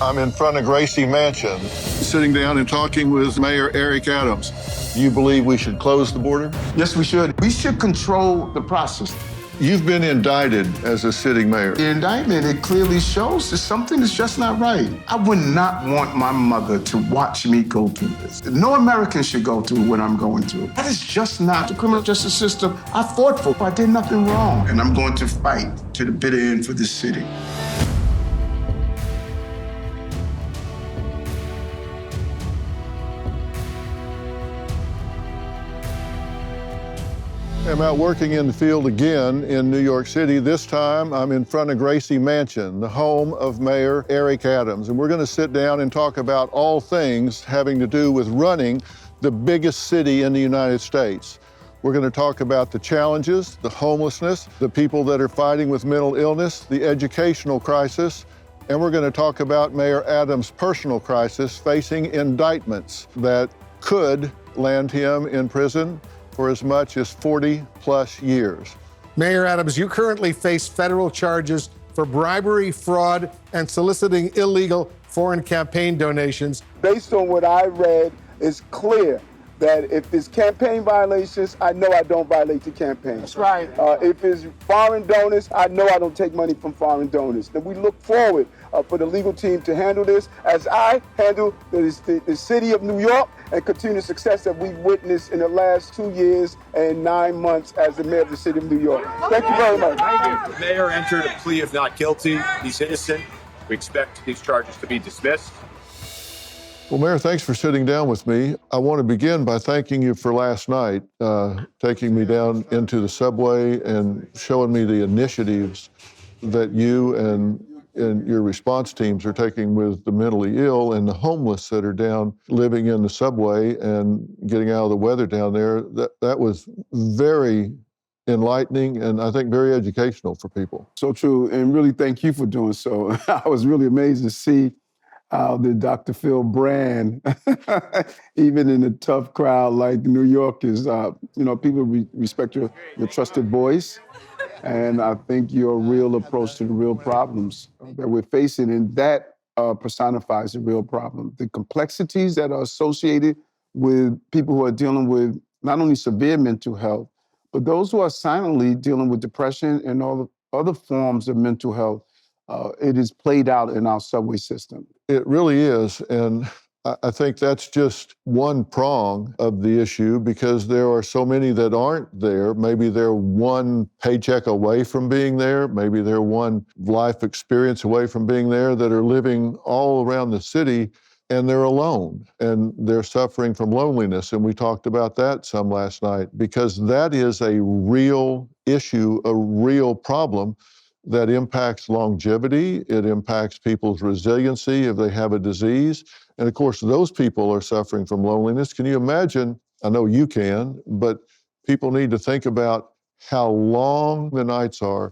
I'm in front of Gracie Mansion, sitting down and talking with Mayor Eric Adams. Do you believe we should close the border? Yes, we should. We should control the process. You've been indicted as a sitting mayor. The indictment, it clearly shows that something is just not right. I would not want my mother to watch me go through this. No American should go through what I'm going through. That is just not the criminal justice system I fought for. I did nothing wrong. And I'm going to fight to the bitter end for this city. I'm out working in the field again in New York City. This time I'm in front of Gracie Mansion, the home of Mayor Eric Adams. And we're going to sit down and talk about all things having to do with running the biggest city in the United States. We're going to talk about the challenges, the homelessness, the people that are fighting with mental illness, the educational crisis, and we're going to talk about Mayor Adams' personal crisis facing indictments that could land him in prison for as much as 40+ years. Mayor Adams, you currently face federal charges for bribery, fraud, and soliciting illegal foreign campaign donations. Based on what I read, it's clear that if it's campaign violations, I know I don't violate the campaign. That's right. If it's foreign donors, I know I don't take money from foreign donors. Then we look forward for the legal team to handle this as I handle the city of New York and continue the success that we've witnessed in the last 2 years and 9 months as the mayor of the city of New York. Thank you very much. Thank you. The mayor entered a plea of not guilty. He's innocent. We expect these charges to be dismissed. Well, Mayor, thanks for sitting down with me. I want to begin by thanking you for last night, taking me down into the subway and showing me the initiatives that you and your response teams are taking with the mentally ill and the homeless that are down living in the subway and getting out of the weather down there. That was very enlightening and I think very educational for people. So true, and really thank you for doing so. I was really amazed to see how the Dr. Phil brand, even in a tough crowd like New York, is, people respect your trusted voice. And I think your real approach to the real problems that we're facing, and that personifies the real problem. The complexities that are associated with people who are dealing with not only severe mental health, but those who are silently dealing with depression and all the other forms of mental health. It is played out in our subway system. It really is, and I think that's just one prong of the issue because there are so many that aren't there. Maybe they're one paycheck away from being there. Maybe they're one life experience away from being there that are living all around the city and they're alone and they're suffering from loneliness. And we talked about that some last night because that is a real issue, a real problem that impacts longevity. It impacts people's resiliency if they have a disease. And of course, those people are suffering from loneliness. Can you imagine? I know you can, but people need to think about how long the nights are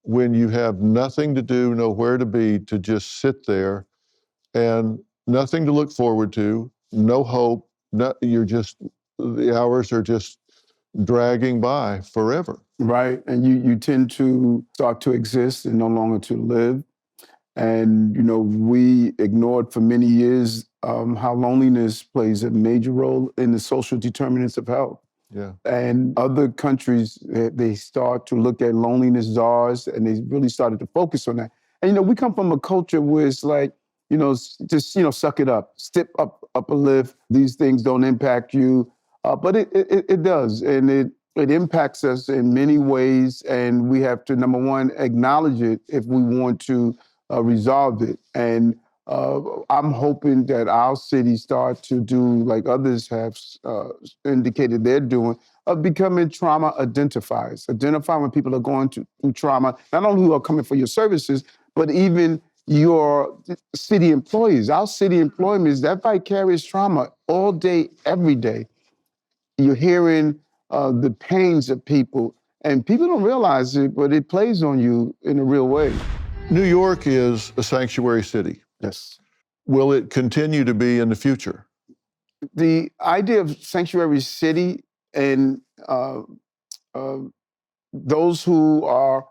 when you have nothing to do, nowhere to be, to just sit there and nothing to look forward to, no hope. The hours are just dragging by forever. Right, and you tend to start to exist and no longer to live. And, we ignored for many years how loneliness plays a major role in the social determinants of health. Yeah. And other countries, they start to look at loneliness czars and they really started to focus on that. And, we come from a culture where it's like, suck it up, step up a lift. These things don't impact you. But it does, and it impacts us in many ways, and we have to, number one, acknowledge it if we want to resolve it. And I'm hoping that our city start to do, like others have indicated they're doing, of becoming trauma identifiers, identifying when people are going through trauma, not only who are coming for your services, but even your city employees. Our city employment is that vicarious trauma all day, every day. You're hearing the pains of people, and people don't realize it, but it plays on you in a real way. New York is a sanctuary city. Yes. Will it continue to be in the future? The idea of sanctuary city and those who are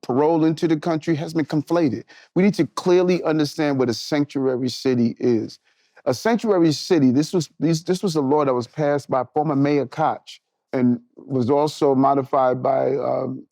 parole into the country has been conflated. We need to clearly understand what a sanctuary city is. A sanctuary city, this was a law that was passed by former Mayor Koch and was also modified by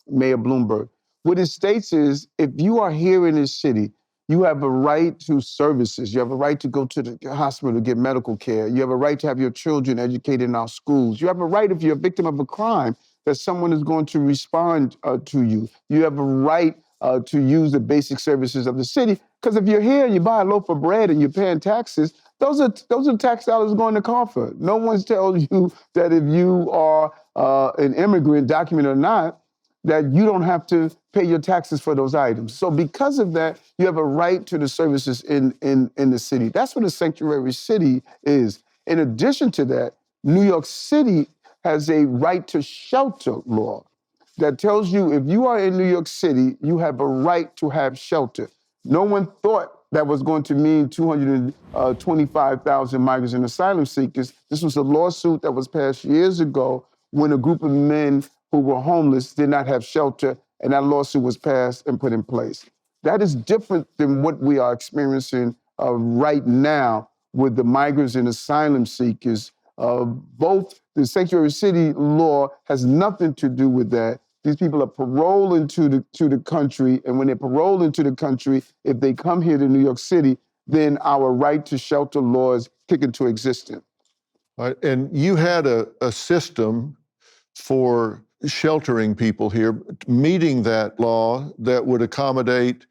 Mayor Bloomberg. What it states is, if you are here in this city, you have a right to services. You have a right to go to the hospital to get medical care. You have a right to have your children educated in our schools. You have a right, if you're a victim of a crime, that someone is going to respond to you. You have a right to use the basic services of the city. Because if you're here and you buy a loaf of bread and you're paying taxes, those are tax dollars going to coffer. No one's telling you that if you are an immigrant, documented or not, that you don't have to pay your taxes for those items. So because of that, you have a right to the services in the city. That's what a sanctuary city is. In addition to that, New York City has a right to shelter law that tells you if you are in New York City, you have a right to have shelter. No one thought that was going to mean 225,000 migrants and asylum seekers. This was a lawsuit that was passed years ago when a group of men who were homeless did not have shelter, and that lawsuit was passed and put in place. That is different than what we are experiencing right now with the migrants and asylum seekers. Both the sanctuary city law has nothing to do with that. These people are paroled into the country, and when they're paroled into the country, if they come here to New York City, then our right to shelter laws kick into existence. All right. And you had a system for sheltering people here, meeting that law that would accommodate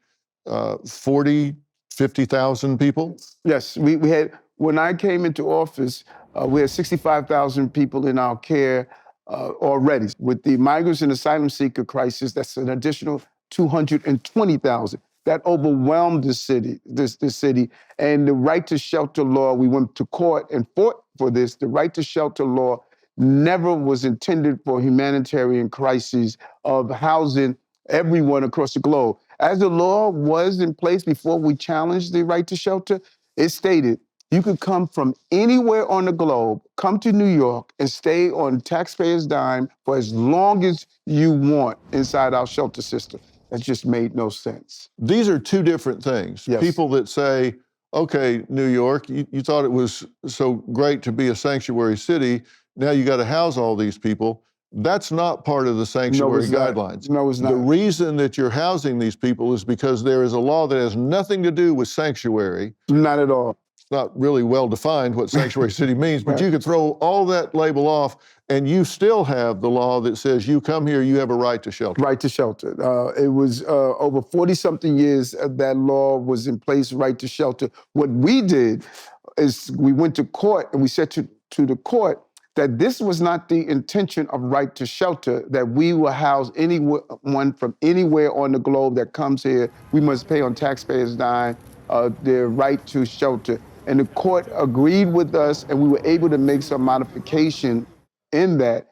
40, 50,000 people? Yes, we had, when I came into office, we had 65,000 people in our care already. With the migrants and asylum seeker crisis, that's an additional 220,000. That overwhelmed the city, this city. And the right to shelter law, we went to court and fought for this. The right to shelter law never was intended for humanitarian crises of housing everyone across the globe. As the law was in place before we challenged the right to shelter, it stated you could come from anywhere on the globe, come to New York, and stay on taxpayers' dime for as long as you want inside our shelter system. That just made no sense. These are two different things. Yes. People that say, okay, New York, you thought it was so great to be a sanctuary city, now you got to house all these people. That's not part of the sanctuary guidelines. No, it's not. The reason that you're housing these people is because there is a law that has nothing to do with sanctuary. Not at all. It's not really well defined what sanctuary city means, but you could throw all that label off and you still have the law that says you come here, you have a right to shelter. Right to shelter. It was over 40-something years that law was in place, right to shelter. What we did is we went to court and we said to the court that this was not the intention of right to shelter, that we will house anyone from anywhere on the globe that comes here. We must pay on taxpayers' dime their right to shelter. And the court agreed with us, and we were able to make some modification in that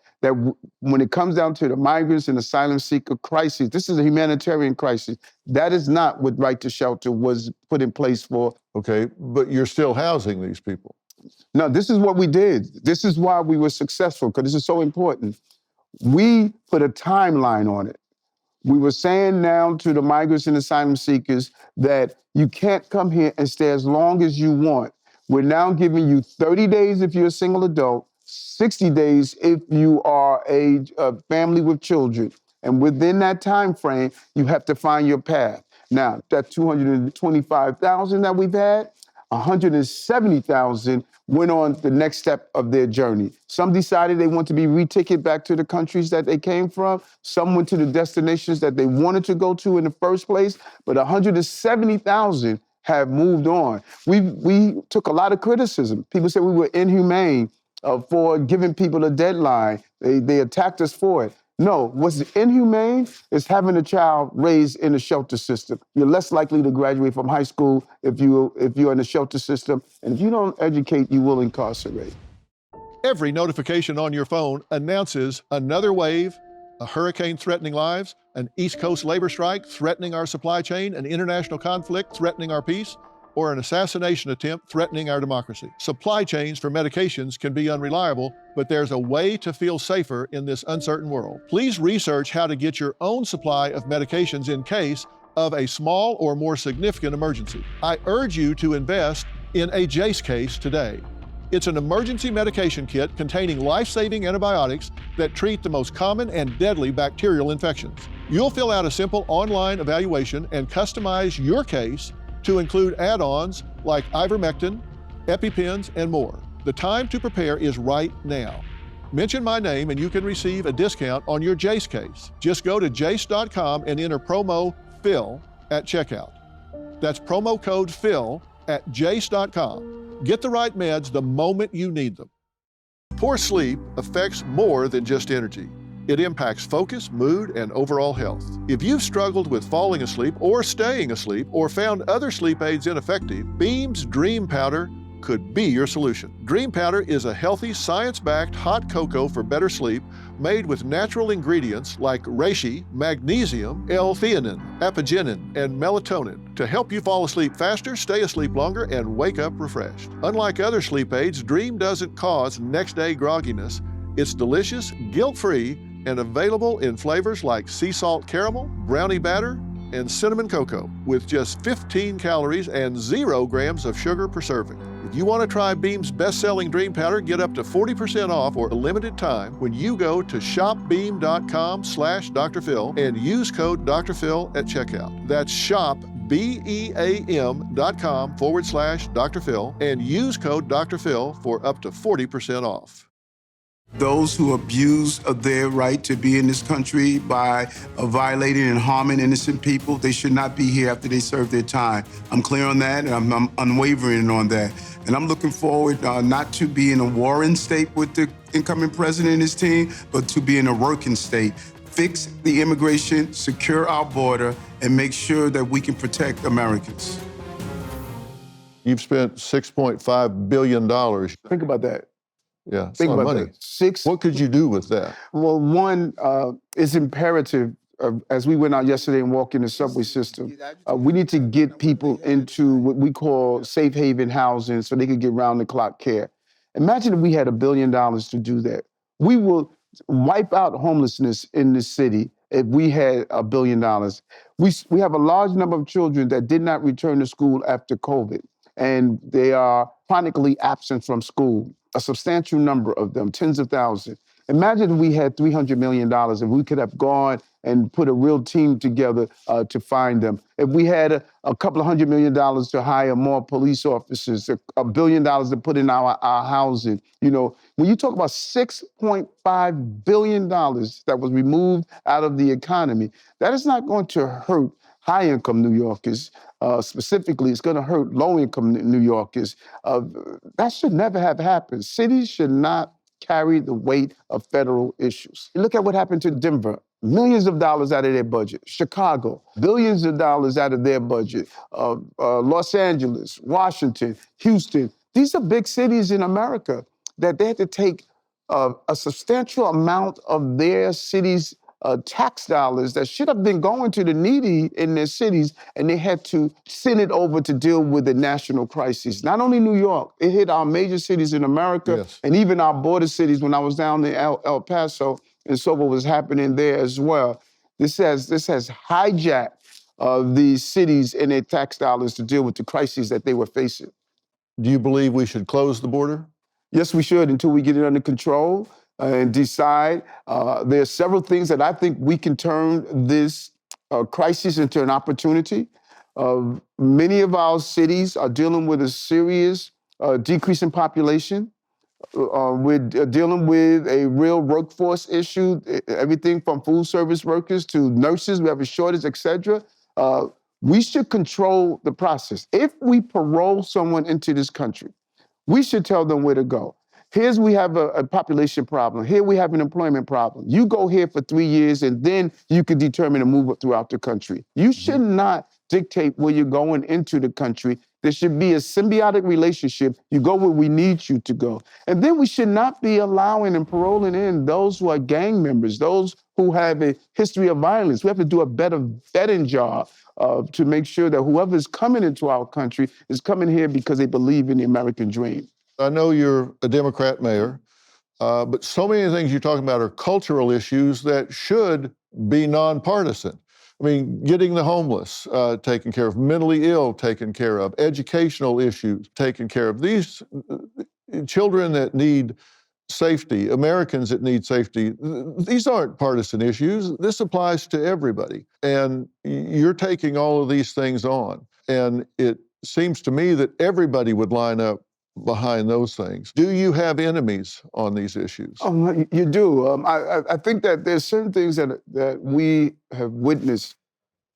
when it comes down to the migrants and asylum seeker crisis, this is a humanitarian crisis. That is not what right to shelter was put in place for. Okay, but you're still housing these people. No, this is what we did. This is why we were successful, because this is so important. We put a timeline on it. We were saying now to the migrants and asylum seekers that you can't come here and stay as long as you want. We're now giving you 30 days if you're a single adult, 60 days if you are a family with children. And within that time frame, you have to find your path. Now, that 225,000 that we've had, 170,000 went on the next step of their journey. Some decided they want to be reticketed back to the countries that they came from. Some went to the destinations that they wanted to go to in the first place. But 170,000 have moved on. We took a lot of criticism. People said we were inhumane for giving people a deadline. They attacked us for it. No, what's inhumane is having a child raised in a shelter system. You're less likely to graduate from high school if you're in a shelter system. And if you don't educate, you will incarcerate. Every notification on your phone announces another wave, a hurricane threatening lives, an East Coast labor strike threatening our supply chain, an international conflict threatening our peace. or an assassination attempt threatening our democracy. Supply chains for medications can be unreliable, but there's a way to feel safer in this uncertain world. Please research how to get your own supply of medications in case of a small or more significant emergency. I urge you to invest in a JACE case today. It's an emergency medication kit containing life-saving antibiotics that treat the most common and deadly bacterial infections. You'll fill out a simple online evaluation and customize your case to include add-ons like ivermectin, EpiPens, and more. The time to prepare is right now. Mention my name and you can receive a discount on your JACE case. Just go to jace.com and enter promo PHIL at checkout. That's promo code PHIL at jace.com. Get the right meds the moment you need them. Poor sleep affects more than just energy. It impacts focus, mood, and overall health. If you've struggled with falling asleep or staying asleep or found other sleep aids ineffective, Beam's Dream Powder could be your solution. Dream Powder is a healthy, science-backed hot cocoa for better sleep made with natural ingredients like reishi, magnesium, L-theanine, apigenin, and melatonin to help you fall asleep faster, stay asleep longer, and wake up refreshed. Unlike other sleep aids, Dream doesn't cause next-day grogginess. It's delicious, guilt-free, and available in flavors like sea salt caramel, brownie batter, and cinnamon cocoa with just 15 calories and 0 grams of sugar per serving. If you want to try Beam's best-selling Dream Powder, get up to 40% off for a limited time when you go to shopbeam.com/Dr. Phil and use code Dr. Phil at checkout. That's shopbeam.com/Dr. Phil and use code Dr. Phil for up to 40% off. Those who abuse of their right to be in this country by violating and harming innocent people, they should not be here after they serve their time. I'm clear on that, and I'm unwavering on that. And I'm looking forward not to be in a warring state with the incoming president and his team, but to be in a working state. Fix the immigration, secure our border, and make sure that we can protect Americans. You've spent $6.5 billion. Think about that. Yeah, it's Think a lot of about money. that. What could you do with that? Well, one, it's imperative, as we went out yesterday and walked in the subway system, we need to get people into what we call safe haven housing so they could get round-the-clock care. Imagine if we had $1 billion to do that. We will wipe out homelessness in this city if we had $1 billion. We have a large number of children that did not return to school after COVID, and they are chronically absent from school. A substantial number of them, tens of thousands. Imagine if we had $300 million and we could have gone and put a real team together to find them. If we had a couple of $100 million to hire more police officers, $1 billion to put in our housing. You know, when you talk about $6.5 billion that was removed out of the economy, that is not going to hurt high-income New Yorkers. Specifically, it's going to hurt low-income New Yorkers. That should never have happened. Cities should not carry the weight of federal issues. Look at what happened to Denver. Millions of dollars out of their budget. Chicago, billions of dollars out of their budget. Los Angeles, Washington, Houston. These are big cities in America that they had to take a substantial amount of their cities' tax dollars that should have been going to the needy in their cities, and they had to send it over to deal with the national crisis. Not only New York, it hit our major cities in America, Yes. and even our border cities. When I was down in El Paso, and so what was happening there as well. This has hijacked these cities and their tax dollars to deal with the crises that they were facing. Do you believe we should close the border? Yes, we should, until we get it under control and decide. There are several things that I think we can turn this crisis into an opportunity. Many of our cities are dealing with a serious decrease in population. We're dealing with a real workforce issue, everything from food service workers to nurses. We have a shortage, et cetera. We should control the process. If we parole someone into this country, we should tell them where to go. Here's we have a population problem. Here we have an employment problem. You go here for 3 years and then you can determine to move throughout the country. You should not dictate where you're going into the country. There should be a symbiotic relationship. You go where we need you to go. And then we should not be allowing and paroling in those who are gang members, those who have a history of violence. We have to do a better vetting job to make sure that whoever is coming into our country is coming here because they believe in the American dream. I know you're a Democrat mayor, but so many things you're talking about are cultural issues that should be nonpartisan. I mean, getting the homeless taken care of, mentally ill taken care of, educational issues taken care of. These children that need safety, Americans that need safety, these aren't partisan issues. This applies to everybody. And you're taking all of these things on. And it seems to me that everybody would line up behind those things. Do you have enemies on these issues? Oh, you do. I think that there's certain things that we have witnessed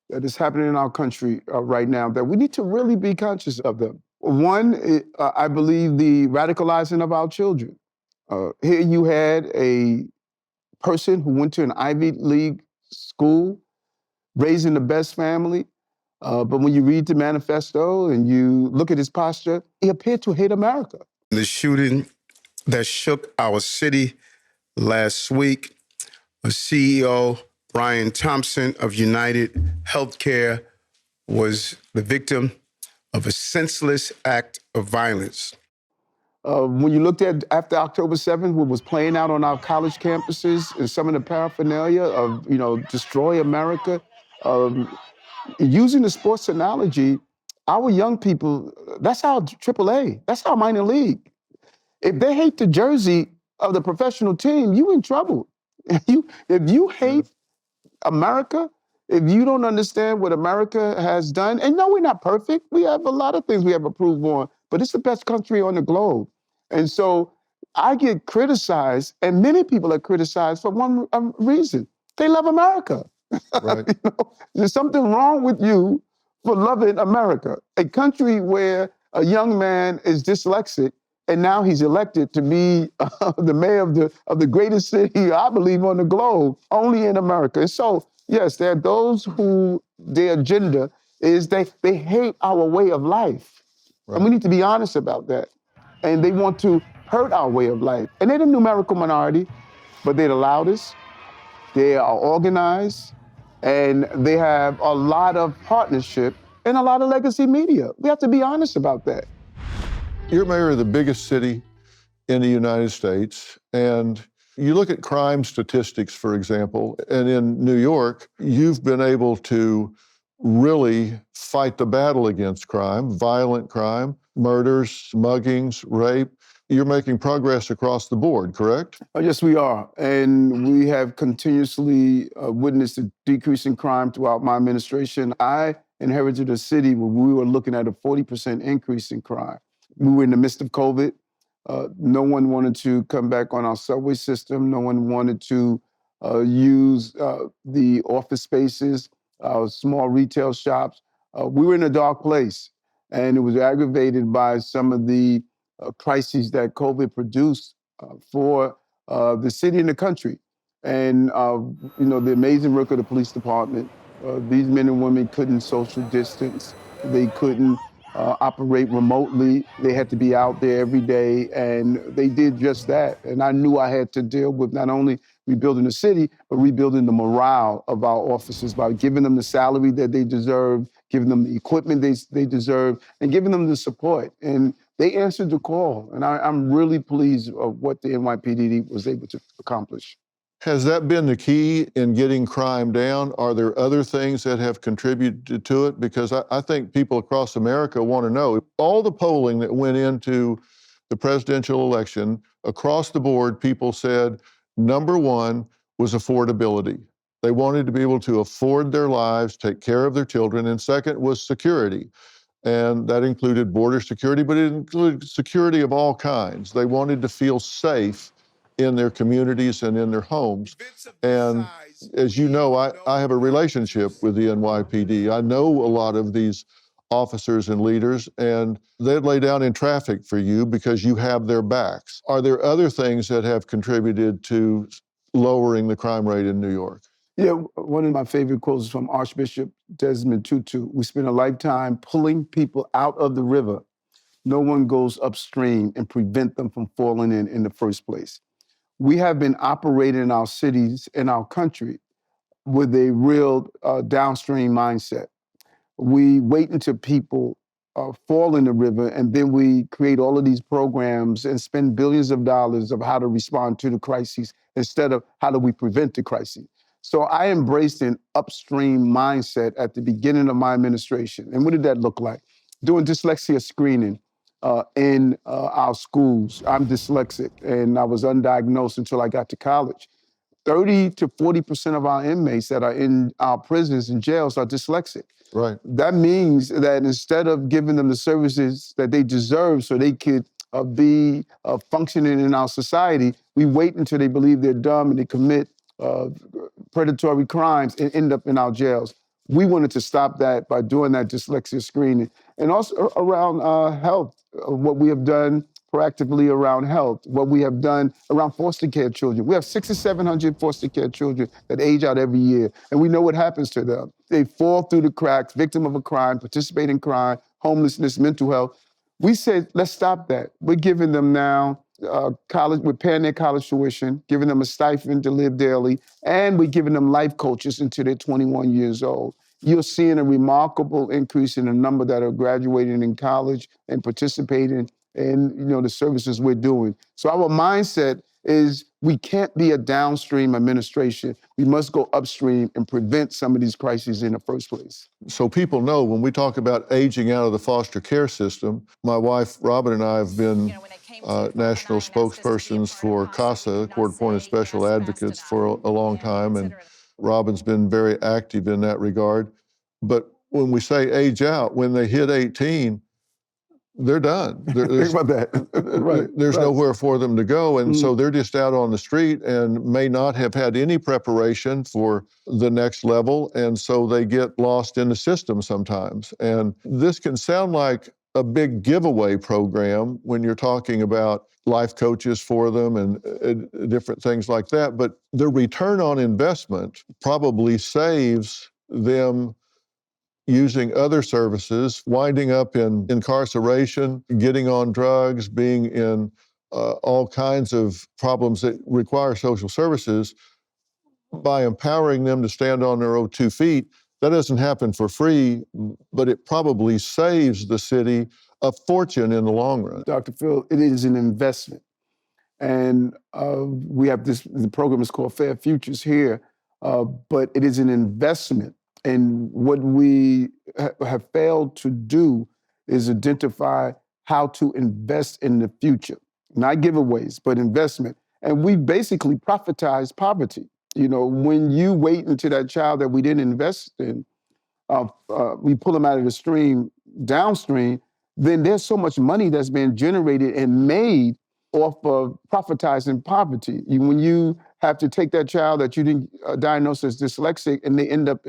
that is happening in our country right now that we need to really be conscious of them. One, I believe the radicalizing of our children. Here you had a person who went to an Ivy League school, raised in the best family, but when you read the manifesto and you look at his posture, he appeared to hate America. The shooting that shook our city last week, CEO Brian Thompson of United Healthcare was the victim of a senseless act of violence. When you looked at after October 7th, what was playing out on our college campuses and some of the paraphernalia of, destroy America, using the sports analogy, our young people, that's our AAA, that's our minor league. If they hate the jersey of the professional team, you in trouble. If you hate America, if you don't understand what America has done, and no, we're not perfect. We have a lot of things we have approved on, but it's the best country on the globe. And so I get criticized, and many people are criticized for one reason. They love America. Right. There's something wrong with you for loving America, a country where a young man is dyslexic, and now he's elected to be the mayor of the greatest city, I believe, on the globe, only in America. And so, yes, there are those who their agenda is they hate our way of life. Right. And we need to be honest about that. And they want to hurt our way of life. And they're the numerical minority, but they're the loudest, they are organized, and they have a lot of partnership and a lot of legacy media. We have to be honest about that. You're mayor of the biggest city in the United States, and you look at crime statistics, for example, and in New York, you've been able to really fight the battle against crime, violent crime, murders, muggings, rape. You're making progress across the board, correct? Yes, we are. And we have continuously witnessed a decrease in crime throughout my administration. I inherited a city where we were looking at a 40% increase in crime. We were in the midst of COVID. No one wanted to come back on our subway system. No one wanted to use the office spaces, small retail shops. We were in a dark place, and it was aggravated by some of the crises that COVID produced for the city and the country. And, the amazing work of the police department. These men and women couldn't social distance. They couldn't operate remotely. They had to be out there every day, and they did just that. And I knew I had to deal with not only rebuilding the city, but rebuilding the morale of our officers by giving them the salary that they deserve, giving them the equipment they deserve, and giving them the support. And they answered the call, and I'm really pleased of what the NYPD was able to accomplish. Has that been the key in getting crime down? Are there other things that have contributed to it? Because I think people across America want to know. All the polling that went into the presidential election, across the board, people said number one was affordability. They wanted to be able to afford their lives, take care of their children, and second was security. And that included border security, but it included security of all kinds. They wanted to feel safe in their communities and in their homes. And as you know, I have a relationship with the NYPD. I know a lot of these officers and leaders, and they'd lay down in traffic for you because you have their backs. Are there other things that have contributed to lowering the crime rate in New York? Yeah, one of my favorite quotes is from Archbishop Desmond Tutu. We spend a lifetime pulling people out of the river. No one goes upstream and prevent them from falling in the first place. We have been operating in our cities, in our country, with a real downstream mindset. we wait until people fall in the river, and then we create all of these programs and spend billions of dollars of how to respond to the crises instead of how do we prevent the crises. So I embraced an upstream mindset at the beginning of my administration. And what did that look like? Doing dyslexia screening in our schools. I'm dyslexic, and I was undiagnosed until I got to college. 30 to 40% of our inmates that are in our prisons and jails are dyslexic. Right. That means that instead of giving them the services that they deserve so they could be functioning in our society, we wait until they believe they're dumb and they commit predatory crimes and end up in our jails. We wanted to stop that by doing that dyslexia screening. And also around health, what we have done proactively around health, what we have done around foster care children. We have 600 to 700 foster care children that age out every year, and we know what happens to them. They fall through the cracks, victim of a crime, participate in crime, homelessness, mental health. We said, let's stop that. We're giving them now college, we're paying their college tuition, giving them a stipend to live daily, and we're giving them life coaches until they're 21 years old. You're seeing a remarkable increase in the number that are graduating in college and participating in the services we're doing. So our mindset is we can't be a downstream administration. We must go upstream and prevent some of these crises in the first place. So people know when we talk about aging out of the foster care system, my wife, Robin, and I have been national spokespersons for CASA, Court-Appointed Special Advocates, for a long time, and Robin's been very active in that regard. But when we say age out, when they hit 18, they're done. Think about that. Right. There's nowhere for them to go. And so they're just out on the street and may not have had any preparation for the next level. And so they get lost in the system sometimes. And this can sound like a big giveaway program when you're talking about life coaches for them and different things like that. But the return on investment probably saves them using other services, winding up in incarceration, getting on drugs, being in all kinds of problems that require social services. By empowering them to stand on their own 2 feet, that doesn't happen for free, but it probably saves the city a fortune in the long run. Dr. Phil, it is an investment. And we have the program is called Fair Futures here, but it is an investment. And what we have failed to do is identify how to invest in the future. Not giveaways, but investment. And we basically profitize poverty. When you wait until that child that we didn't invest in, we pull them out of the stream downstream, then there's so much money that's been generated and made off of profitizing poverty. When you have to take that child that you didn't diagnose as dyslexic and they end up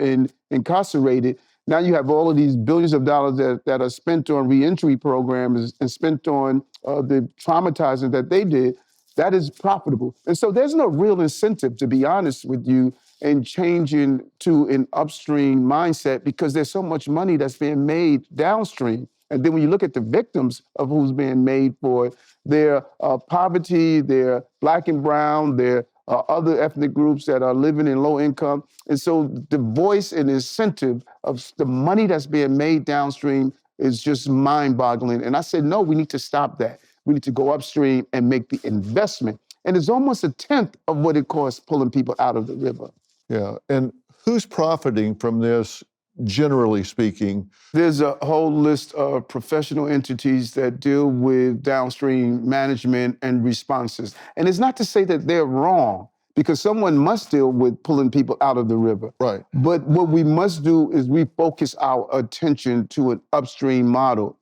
incarcerated, now you have all of these billions of dollars that are spent on reentry programs and spent on the traumatizing that they did. That is profitable. And so there's no real incentive, to be honest with you, in changing to an upstream mindset because there's so much money that's being made downstream. And then when you look at the victims of who's being made for it, their poverty, their Black and brown, their other ethnic groups that are living in low income. And so the voice and incentive of the money that's being made downstream is just mind-boggling. And I said, no, we need to stop that. We need to go upstream and make the investment. And it's almost 1/10 of what it costs pulling people out of the river. Yeah, and who's profiting from this, generally speaking? There's a whole list of professional entities that deal with downstream management and responses. And it's not to say that they're wrong, because someone must deal with pulling people out of the river. Right. But what we must do is refocus our attention to an upstream model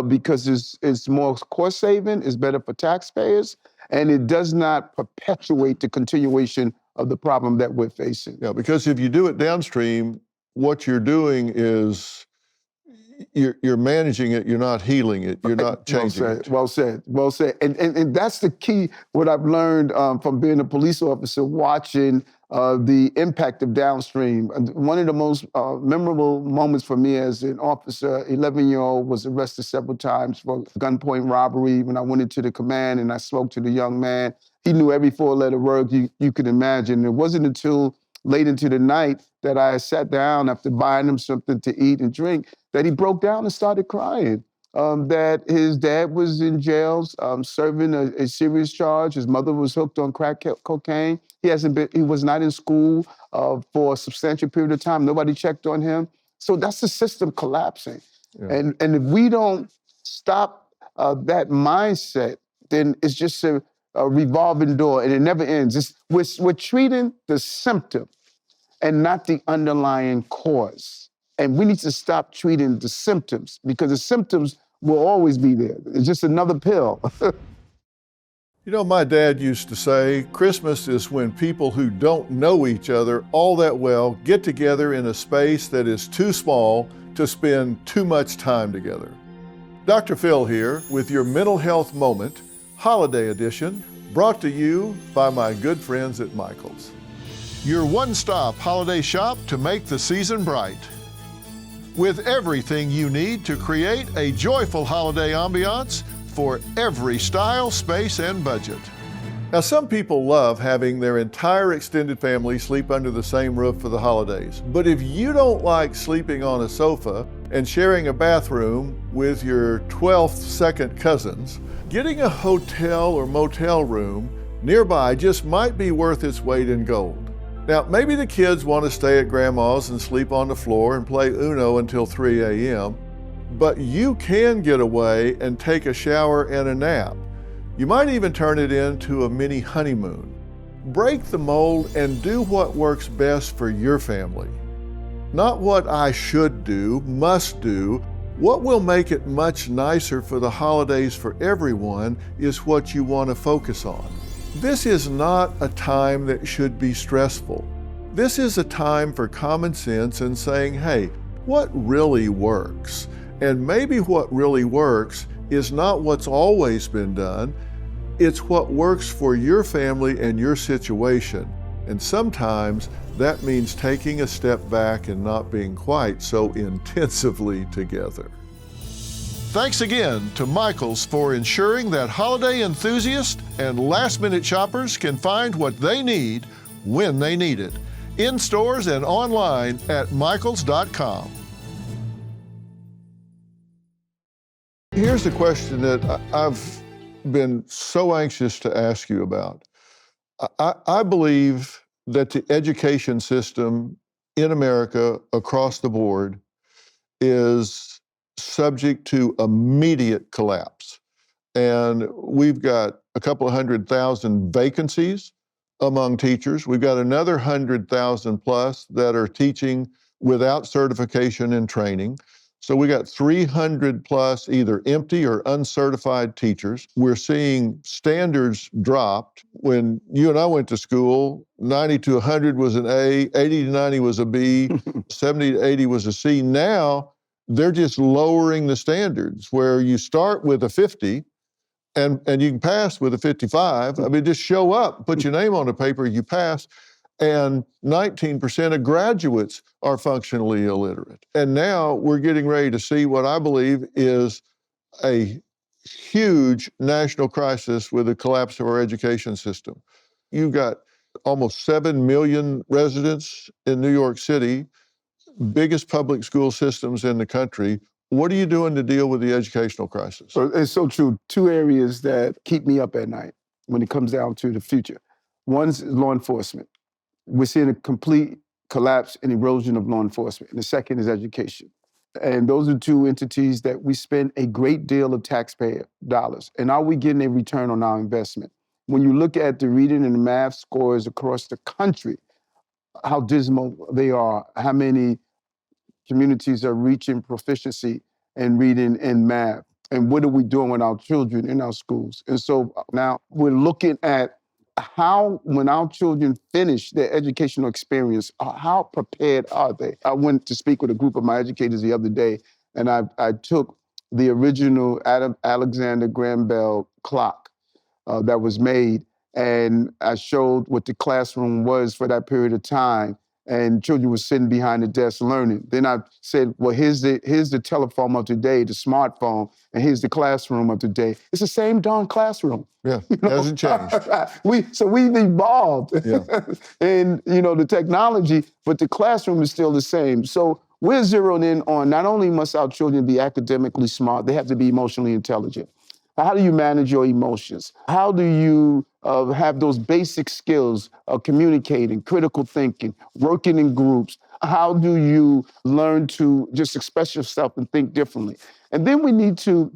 because it's more cost saving, it's better for taxpayers, and it does not perpetuate the continuation of the problem that we're facing. Yeah, because if you do it downstream, what you're doing is you're managing it, you're not healing it, you're not changing it. Well said. And that's the key, what I've learned from being a police officer, watching the impact of downstream. One of the most memorable moments for me as an officer, 11-year-old, was arrested several times for gunpoint robbery. When I went into the command and I spoke to the young man, he knew every 4-letter word you could imagine. It wasn't until late into the night that I sat down after buying him something to eat and drink, that he broke down and started crying. That his dad was in jail serving a serious charge. His mother was hooked on crack cocaine. He was not in school for a substantial period of time. Nobody checked on him. So that's the system collapsing. Yeah. And if we don't stop that mindset, then it's just a revolving door and it never ends. We're treating the symptom and not the underlying cause. And we need to stop treating the symptoms because the symptoms will always be there. It's just another pill. You know, my dad used to say, Christmas is when people who don't know each other all that well get together in a space that is too small to spend too much time together. Dr. Phil here with your Mental Health Moment, Holiday Edition, brought to you by my good friends at Michael's. Your one-stop holiday shop to make the season bright. With everything you need to create a joyful holiday ambiance for every style, space, and budget. Now, some people love having their entire extended family sleep under the same roof for the holidays. But if you don't like sleeping on a sofa and sharing a bathroom with your 12th second cousins, getting a hotel or motel room nearby just might be worth its weight in gold. Now, maybe the kids want to stay at grandma's and sleep on the floor and play Uno until 3 a.m., but you can get away and take a shower and a nap. You might even turn it into a mini honeymoon. Break the mold and do what works best for your family. Not what I should do, must do. What will make it much nicer for the holidays for everyone is what you want to focus on. This is not a time that should be stressful. This is a time for common sense and saying, hey, what really works? And maybe what really works is not what's always been done. It's what works for your family and your situation. And sometimes that means taking a step back and not being quite so intensively together. Thanks again to Michael's for ensuring that holiday enthusiasts and last-minute shoppers can find what they need when they need it. In stores and online at michaels.com. Here's the question that I've been so anxious to ask you about. I believe that the education system in America across the board is subject to immediate collapse. And we've got a couple of 100,000 vacancies among teachers. We've got another 100,000 plus that are teaching without certification and training. So we got 300 plus either empty or uncertified teachers. We're seeing standards dropped. When you and I went to school, 90 to 100 was an A, 80 to 90 was a B, 70 to 80 was a C. Now, they're just lowering the standards where you start with a 50 and you can pass with a 55. I mean, just show up, put your name on the paper, you pass. And 19% of graduates are functionally illiterate. And now we're getting ready to see what I believe is a huge national crisis with the collapse of our education system. You've got almost 7 million residents in New York City, biggest public school systems in the country. What are you doing to deal with the educational crisis? So it's so true. Two areas that keep me up at night when it comes down to the future. One's law enforcement. We're seeing a complete collapse and erosion of law enforcement. And the second is education. And those are two entities that we spend a great deal of taxpayer dollars. And are we getting a return on our investment? When you look at the reading and the math scores across the country, how dismal they are, how many communities are reaching proficiency in reading and math, and what are we doing with our children in our schools? And so now we're looking at how, when our children finish their educational experience, how prepared are they? I went to speak with a group of my educators the other day, and I took the original Alexander Graham Bell clock that was made, and I showed what the classroom was for that period of time. and children were sitting behind the desk learning. Then I said, well, here's the telephone of today, the smartphone, and here's the classroom of today. It's the same darn classroom. Yeah, hasn't changed. We've evolved Yeah. in, the technology, but the classroom is still the same. So we're zeroing in on not only must our children be academically smart, they have to be emotionally intelligent. How do you manage your emotions? How do you have those basic skills of communicating, critical thinking, working in groups? How do you learn to just express yourself and think differently? And then we need to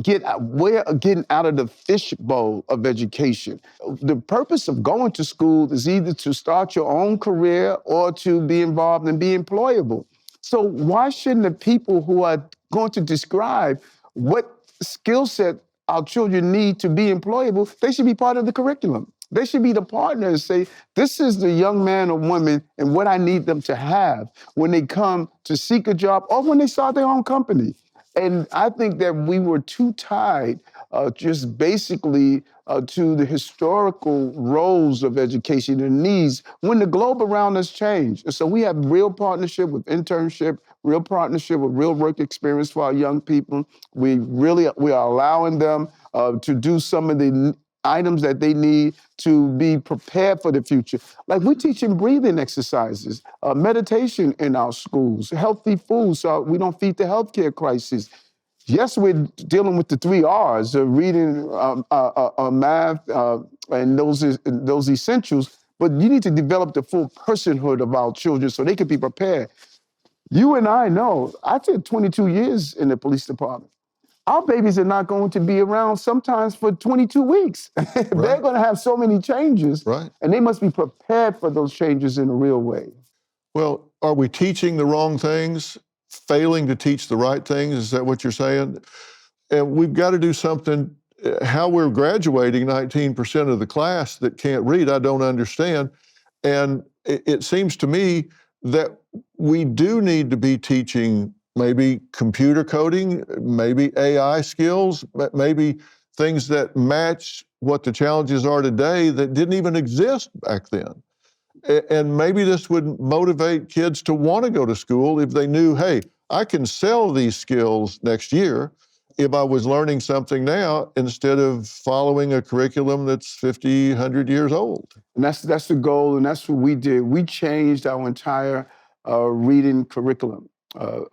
getting out of the fishbowl of education. The purpose of going to school is either to start your own career or to be involved and be employable. So why shouldn't the people who are going to describe what skill set our children need to be employable, they should be part of the curriculum. They should be the partner and say, this is the young man or woman and what I need them to have when they come to seek a job or when they start their own company. And I think that we were too tied just basically to the historical roles of education and needs when the globe around us changed. And so we have real partnership with internship, real partnership with real work experience for our young people. We are allowing them to do some of the items that they need to be prepared for the future. Like we teach them breathing exercises, meditation in our schools, healthy food so we don't feed the healthcare crisis. Yes, we're dealing with the 3 R's, reading, math, and those essentials, but you need to develop the full personhood of our children so they can be prepared. You and I know, I did 22 years in the police department. Our babies are not going to be around sometimes for 22 weeks. Right. They're going to have so many changes, right, and they must be prepared for those changes in a real way. Well, are we teaching the wrong things, failing to teach the right things? Is that what you're saying? And we've got to do something. How we're graduating 19% of the class that can't read, I don't understand. And it seems to me that we do need to be teaching maybe computer coding, maybe AI skills, maybe things that match what the challenges are today that didn't even exist back then. And maybe this would motivate kids to want to go to school if they knew, hey, I can sell these skills next year if I was learning something now instead of following a curriculum that's 50, 100 years old. And that's the goal, and that's what we did. We changed our entire reading curriculum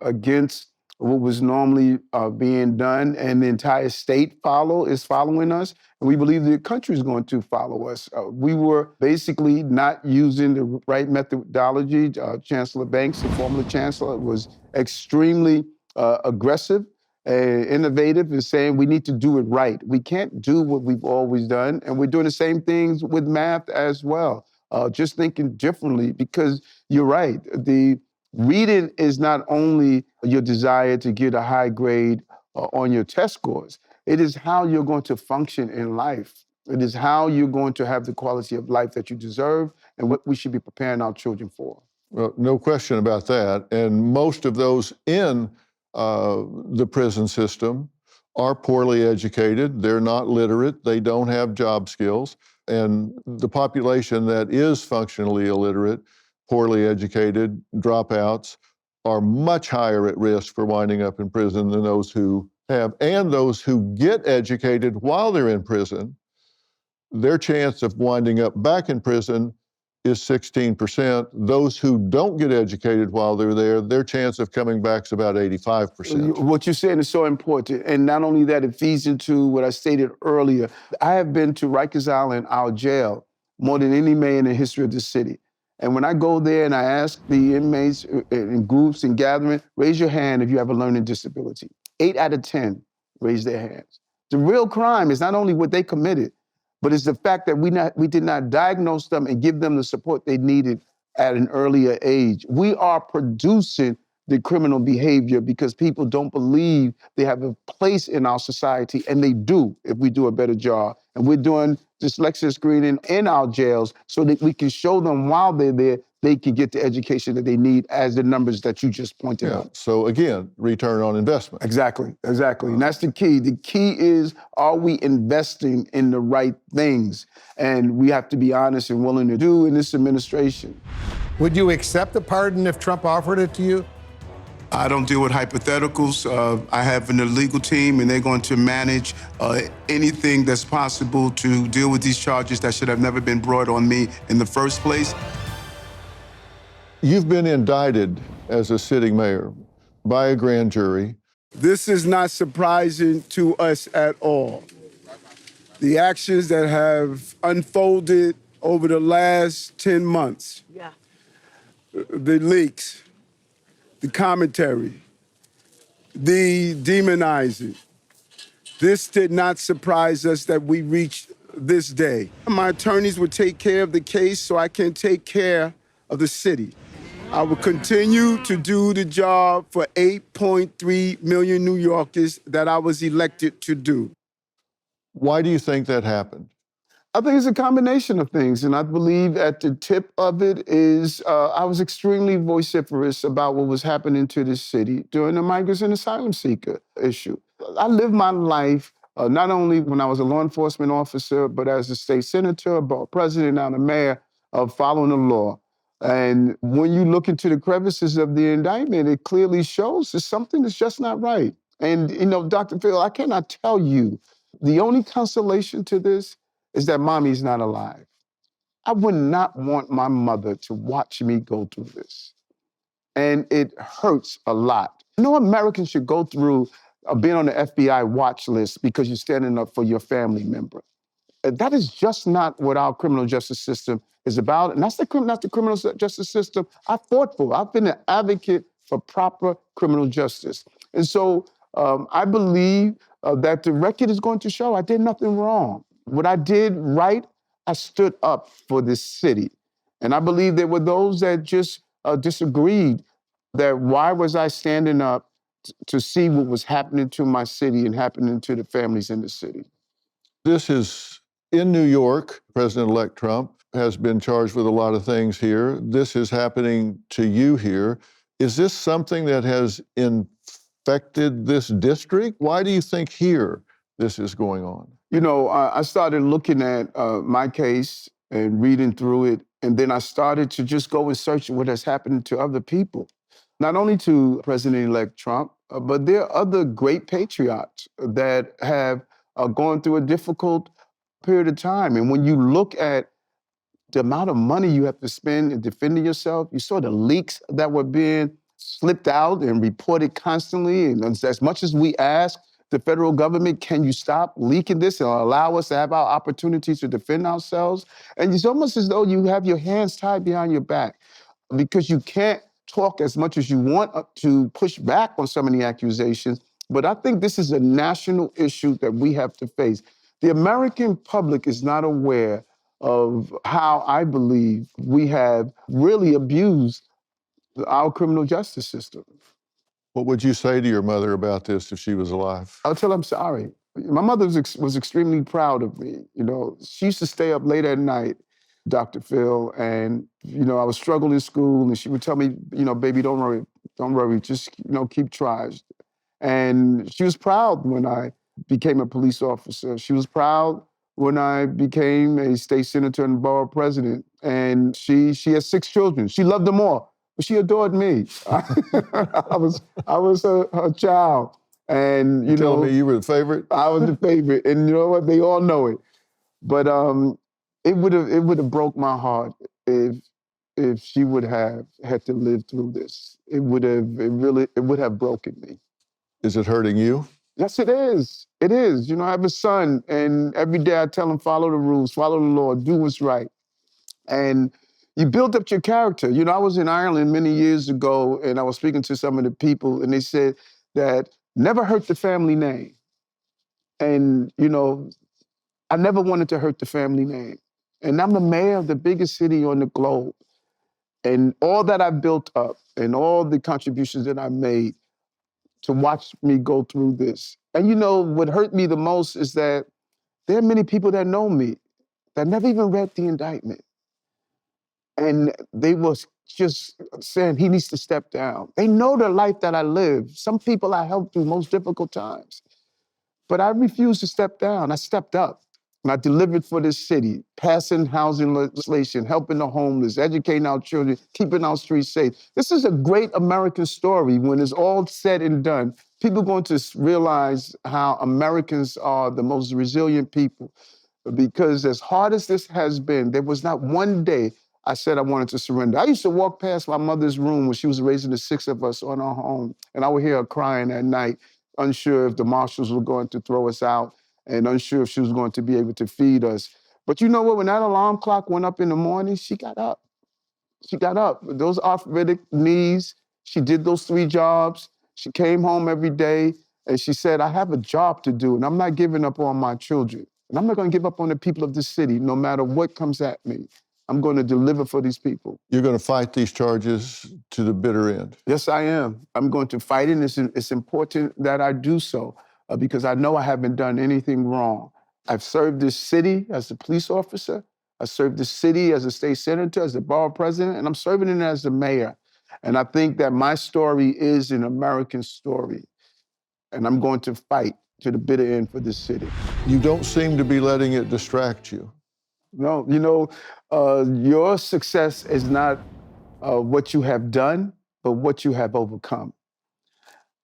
against what was normally being done, and the entire state is following us, and we believe the country is going to follow us. We were basically not using the right methodology. Chancellor Banks, the former chancellor, was extremely aggressive, innovative, in saying we need to do it right. We can't do what we've always done, and we're doing the same things with math as well, just thinking differently, because you're right. The reading is not only your desire to get a high grade on your test scores, it is how you're going to function in life. It is how you're going to have the quality of life that you deserve and what we should be preparing our children for. Well, no question about that. And most of those in the prison system are poorly educated. They're not literate. They don't have job skills. And the population that is functionally illiterate, poorly educated, dropouts, are much higher at risk for winding up in prison than those who have. And those who get educated while they're in prison, their chance of winding up back in prison is 16%. Those who don't get educated while they're there, their chance of coming back is about 85%. What you're saying is so important. And not only that, it feeds into what I stated earlier. I have been to Rikers Island, our jail, more than any man in the history of this city. And when I go there and I ask the inmates in groups and gathering, raise your hand if you have a learning disability. 8 out of 10 raise their hands. The real crime is not only what they committed, but it's the fact that we did not diagnose them and give them the support they needed at an earlier age. We are producing the criminal behavior because people don't believe they have a place in our society, and they do if we do a better job. And we're doing dyslexia screening in our jails so that we can show them while they're there, they can get the education that they need, as the numbers that you just pointed out. So again, return on investment. Exactly. And that's the key. The key is, are we investing in the right things? And we have to be honest and willing to do in this administration. Would you accept a pardon if Trump offered it to you? I don't deal with hypotheticals. I have an illegal team, and they're going to manage anything that's possible to deal with these charges that should have never been brought on me in the first place. You've been indicted as a sitting mayor by a grand jury. This is not surprising to us at all. The actions that have unfolded over the last 10 months, the leaks, the commentary, the demonizing, this did not surprise us that we reached this day. My attorneys would take care of the case so I can take care of the city. I will continue to do the job for 8.3 million New Yorkers that I was elected to do. Why do you think that happened? I think it's a combination of things, and I believe at the tip of it is I was extremely vociferous about what was happening to this city during the migrants and asylum seeker issue. I lived my life not only when I was a law enforcement officer, but as a state senator, a president, and a mayor, of following the law. And when you look into the crevices of the indictment, it clearly shows there's something that's just not right. And, you know, Dr. Phil, I cannot tell you, the only consolation to this is that mommy's not alive. I would not want my mother to watch me go through this. And it hurts a lot. No American should go through being on the FBI watch list because you're standing up for your family member. That is just not what our criminal justice system is about. And that's not the criminal justice system I fought for. I've been an advocate for proper criminal justice. And so I believe that the record is going to show I did nothing wrong. What I did right, I stood up for this city. And I believe there were those that just disagreed that why was I standing up to see what was happening to my city and happening to the families in the city. This is in New York. President-elect Trump has been charged with a lot of things here. This is happening to you here. Is this something that has infected this district? Why do you think here this is going on? You know, I started looking at my case and reading through it, and then I started to just go and search what has happened to other people. Not only to President-elect Trump, but there are other great patriots that have gone through a difficult period of time. And when you look at the amount of money you have to spend in defending yourself, you saw the leaks that were being slipped out and reported constantly. And as much as we ask the federal government, can you stop leaking this and allow us to have our opportunities to defend ourselves? And it's almost as though you have your hands tied behind your back because you can't talk as much as you want to push back on some of the accusations. But I think this is a national issue that we have to face. The American public is not aware of how I believe we have really abused our criminal justice system. What would you say to your mother about this if she was alive? I'll tell her I'm sorry. My mother was extremely proud of me. You know, she used to stay up late at night, Dr. Phil, and, you know, I was struggling in school, and she would tell me, you know, baby, don't worry, just, you know, keep trying. And she was proud when I became a police officer. She was proud when I became a state senator and borough president. And she has 6 children. She loved them all, but she adored me. I was her child. And you know, telling me you were the favorite? I was the favorite, and you know what? They all know it. But it would have broke my heart if she would have had to live through this. It would have broken me. Is it hurting you? Yes, it is. It is. You know, I have a son, and every day I tell him, follow the rules, follow the law, do what's right. And you build up your character. You know, I was in Ireland many years ago, and I was speaking to some of the people, and they said that never hurt the family name. And, you know, I never wanted to hurt the family name. And I'm the mayor of the biggest city on the globe. And all that I built up and all the contributions that I made to watch me go through this. And you know, what hurt me the most is that there are many people that know me that never even read the indictment. And they was just saying he needs to step down. They know the life that I live. Some people I helped through most difficult times. But I refused to step down. I stepped up. and I delivered for this city, passing housing legislation, helping the homeless, educating our children, keeping our streets safe. This is a great American story. When it's all said and done, people are going to realize how Americans are the most resilient people. Because as hard as this has been, there was not one day I said I wanted to surrender. I used to walk past my mother's room when she was raising the 6 of us on our home, and I would hear her crying at night, unsure if the marshals were going to throw us out and unsure if she was going to be able to feed us. But you know what? When that alarm clock went up in the morning, she got up. She got up. With those arthritic knees, she did those 3 jobs. She came home every day, and she said, I have a job to do, and I'm not giving up on my children. And I'm not going to give up on the people of this city, no matter what comes at me. I'm going to deliver for these people. You're going to fight these charges to the bitter end. Yes, I am. I'm going to fight it. It's important that I do so because I know I haven't done anything wrong. I've served this city as a police officer. I served this city as a state senator, as a borough president, and I'm serving it as the mayor. And I think that my story is an American story. And I'm going to fight to the bitter end for this city. You don't seem to be letting it distract you. No, your success is not what you have done, but what you have overcome.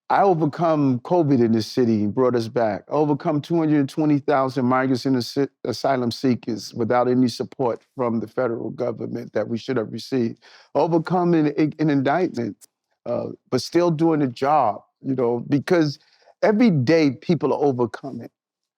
I overcome COVID in this city and brought us back. I overcome 220,000 migrants and asylum seekers without any support from the federal government that we should have received. Overcome an indictment, but still doing the job, because every day people are overcoming.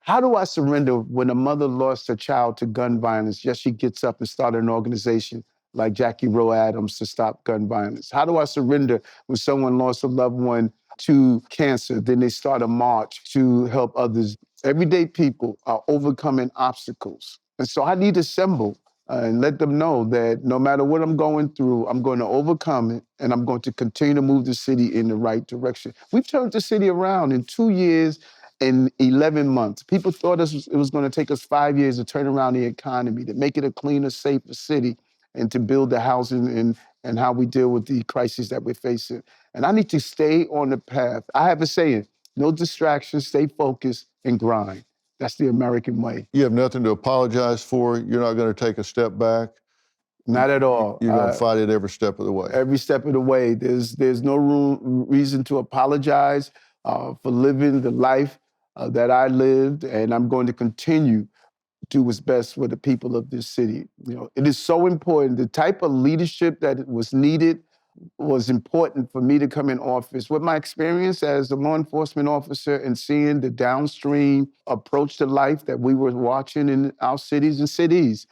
How do I surrender when a mother lost a child to gun violence? Yes, she gets up and started an organization like Jackie Rowe Adams to stop gun violence. How do I surrender when someone lost a loved one to cancer? Then they start a march to help others. Everyday people are overcoming obstacles. And so I need to assemble and let them know that no matter what I'm going through, I'm going to overcome it, and I'm going to continue to move the city in the right direction. We've turned the city around in 2 years and 11 months. People thought it was going to take us 5 years to turn around the economy, to make it a cleaner, safer city, and to build the housing and how we deal with the crises that we're facing. And I need to stay on the path. I have a saying, no distractions, stay focused, and grind. That's the American way. You have nothing to apologize for. You're not going to take a step back. Not at all. You're going to fight it every step of the way. Every step of the way. There's no reason to apologize for living the life that I lived, and I'm going to continue to do what's best for the people of this city. It is so important. The type of leadership that was needed was important for me to come in office. With my experience as a law enforcement officer and seeing the downstream approach to life that we were watching in our cities and cities,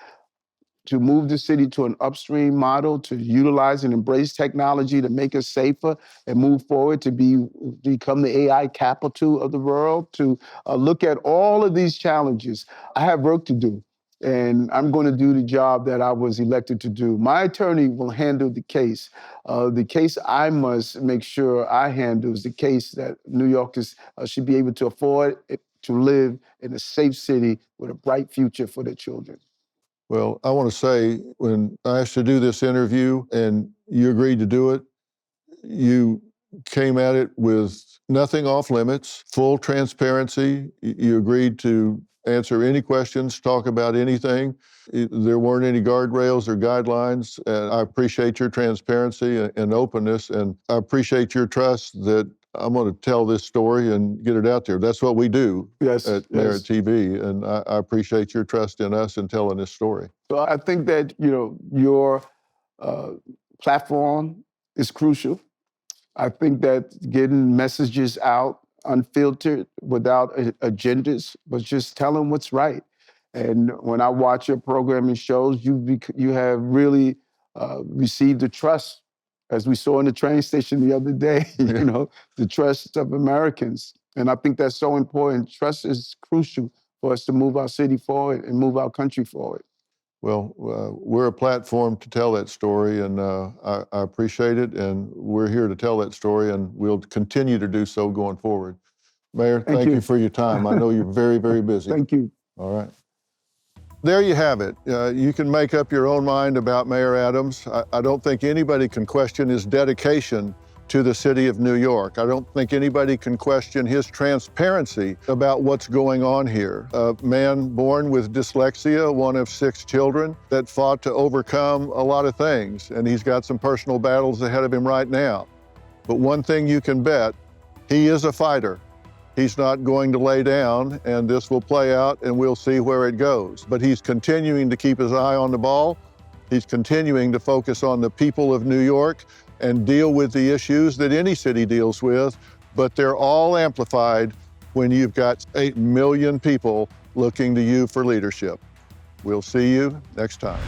to move the city to an upstream model, to utilize and embrace technology to make us safer and move forward to become the AI capital of the world, to look at all of these challenges. I have work to do, and I'm going to do the job that I was elected to do. My attorney will handle the case. The case I must make sure I handle is the case that New Yorkers should be able to afford to live in a safe city with a bright future for their children. Well, I want to say, when I asked you to do this interview and you agreed to do it, you came at it with nothing off limits, full transparency. You agreed to answer any questions, talk about anything. There weren't any guardrails or guidelines. And I appreciate your transparency and openness, and I appreciate your trust that I'm going to tell this story and get it out there. That's what we do at Merit TV, and I appreciate your trust in us and telling this story. So I think that your platform is crucial. I think that getting messages out unfiltered, without agendas, but just telling what's right. And when I watch your programming shows, you have really received the trust, as we saw in the train station the other day, the trust of Americans. And I think that's so important. Trust is crucial for us to move our city forward and move our country forward. Well, we're a platform to tell that story, and I appreciate it, and we're here to tell that story, and we'll continue to do so going forward. Mayor, thank you for your time. I know you're very, very busy. Thank you. All right. There you have it. You can make up your own mind about Mayor Adams. I don't think anybody can question his dedication to the city of New York. I don't think anybody can question his transparency about what's going on here. A man born with dyslexia, one of 6 children, that fought to overcome a lot of things, and he's got some personal battles ahead of him right now. But one thing you can bet, he is a fighter. He's not going to lay down, and this will play out, and we'll see where it goes. But he's continuing to keep his eye on the ball. He's continuing to focus on the people of New York and deal with the issues that any city deals with, but they're all amplified when you've got 8 million people looking to you for leadership. We'll see you next time.